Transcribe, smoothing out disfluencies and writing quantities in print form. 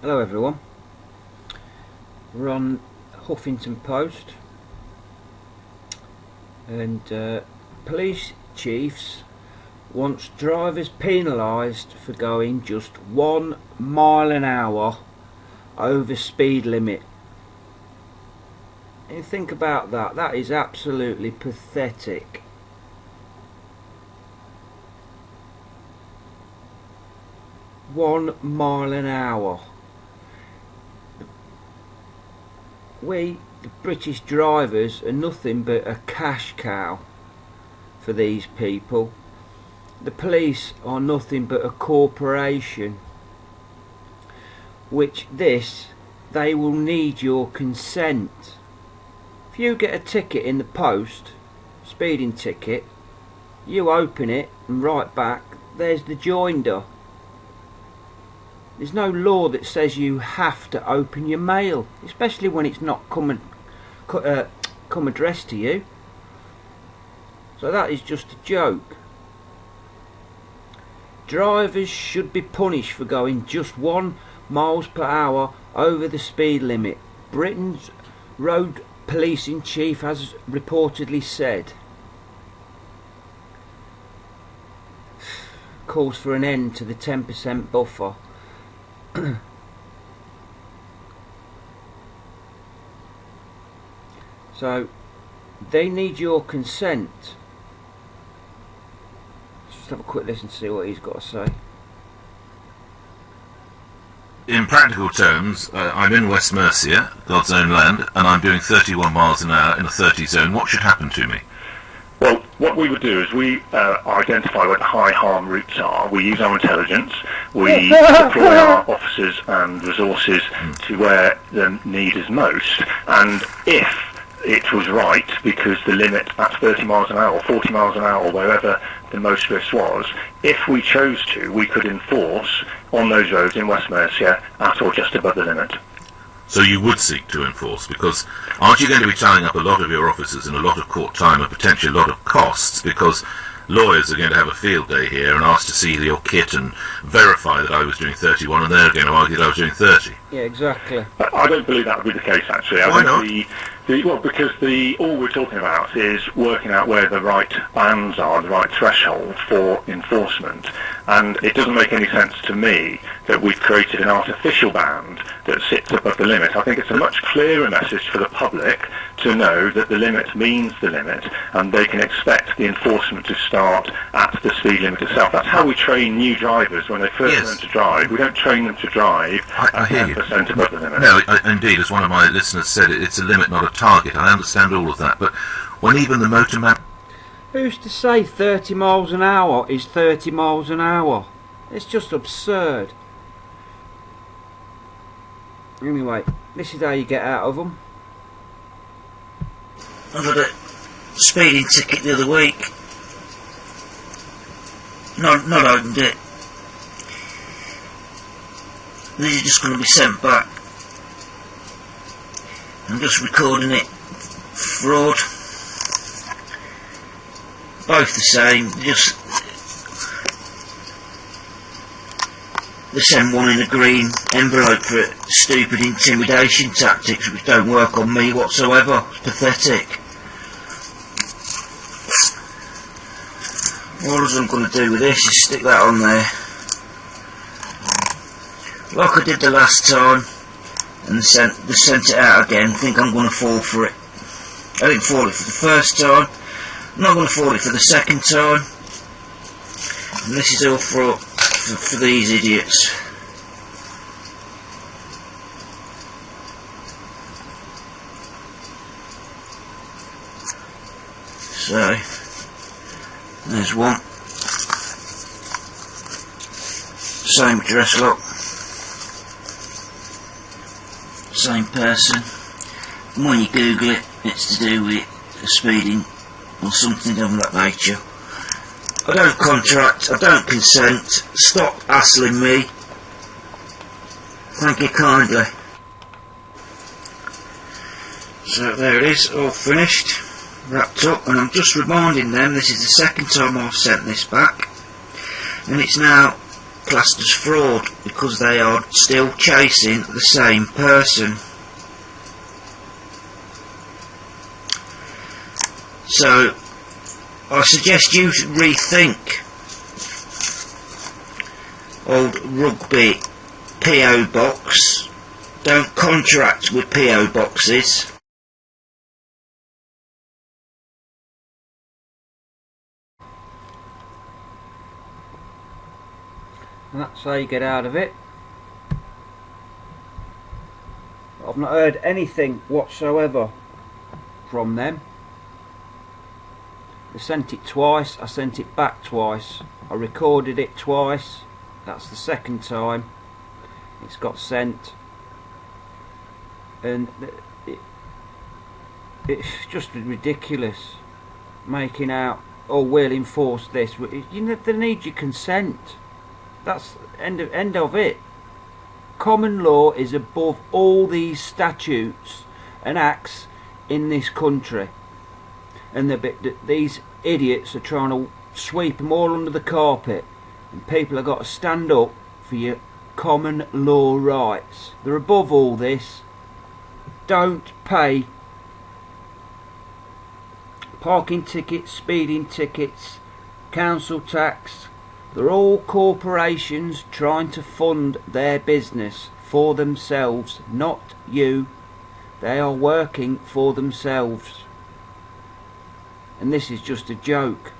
Hello everyone, we're on Huffington Post, and police chiefs wants drivers penalised for going just 1 mile an hour over speed limit. And you think about that, that is absolutely pathetic. .1 mile an hour. We, the British drivers, are nothing but a cash cow for these people. The police are nothing but a corporation, which they will need your consent. If you get a ticket in the post, speeding ticket, you open it and write back, there's the joinder. There's no law that says you have to open your mail, especially when it's not come addressed to you. So that is just a joke. Drivers should be punished for going just 1 mile per hour over the speed limit. Britain's road policing chief has reportedly said. Calls for an end to the 10% buffer. So they need your consent. Let's just have a quick listen to see what he's got to say. In practical terms, I'm in West Mercia, God's own land, and I'm doing 31 miles an hour in a 30 zone. What should happen to me? Well, what we would do is we identify what the high harm routes are. We use our intelligence. We deploy our officers and resources to where the need is most. And if it was right, because the limit at 30 miles an hour, or 40 miles an hour, or wherever the motorist was, if we chose to, we could enforce on those roads in West Mercia at or just above the limit. So you would seek to enforce, because aren't you going to be tying up a lot of your officers and a lot of court time and potentially a lot of costs, because lawyers are going to have a field day here and ask to see your kit and verify that I was doing 31, and they're going to argue that I was doing 30. Yeah, exactly. I don't believe that would be the case, actually. Why not? Well, because all we're talking about is working out where the right bands are, the right threshold for enforcement. And it doesn't make any sense to me that we've created an artificial band that sits above the limit. I think it's a much clearer message for the public to know that the limit means the limit, and they can expect the enforcement to start at the speed limit itself. That's how we train new drivers when they first learn to drive. We don't train them to drive at 10% above the limit. No, indeed, as one of my listeners said, it's a limit, not a target. I understand all of that, but when even the motor man... Who's to say 30 miles an hour is 30 miles an hour? It's just absurd. Anyway, this is how you get out of them. I got a speeding ticket the other week. Not opened it. These are just going to be sent back. I'm just recording it. Fraud. Both the same. They send one in a green envelope for stupid intimidation tactics which don't work on me whatsoever. It's pathetic. All I'm going to do with this is stick that on there, like I did the last time, and they sent it out again. I think I'm going to fall for it. I didn't fall it for the first time. I'm not going to fall it for the second time. And this is all for these idiots. So, there's one. Same address, look. Same person. And when you Google it, it's to do with speeding or something of that nature. I don't contract, I don't consent. Stop hassling me. Thank you kindly. So there it is, all finished, wrapped up, and I'm just reminding them this is the second time I've sent this back, and it's now classed as fraud because they are still chasing the same person. So I suggest you rethink old rugby PO box. Don't contract with PO boxes. And that's how you get out of it. I've not heard anything whatsoever from them. I sent it twice, I sent it back twice, I recorded it twice, that's the second time it's got sent, and it's just ridiculous making out, oh, we'll enforce this. You know, they need your consent. That's end of it. Common law is above all these statutes and acts in this country, and these idiots are trying to sweep them all under the carpet, and people have got to stand up for your common law rights. They're above all this. Don't pay parking tickets, speeding tickets, council tax. They're all corporations trying to fund their business for themselves, not you. They are working for themselves. And this is just a joke.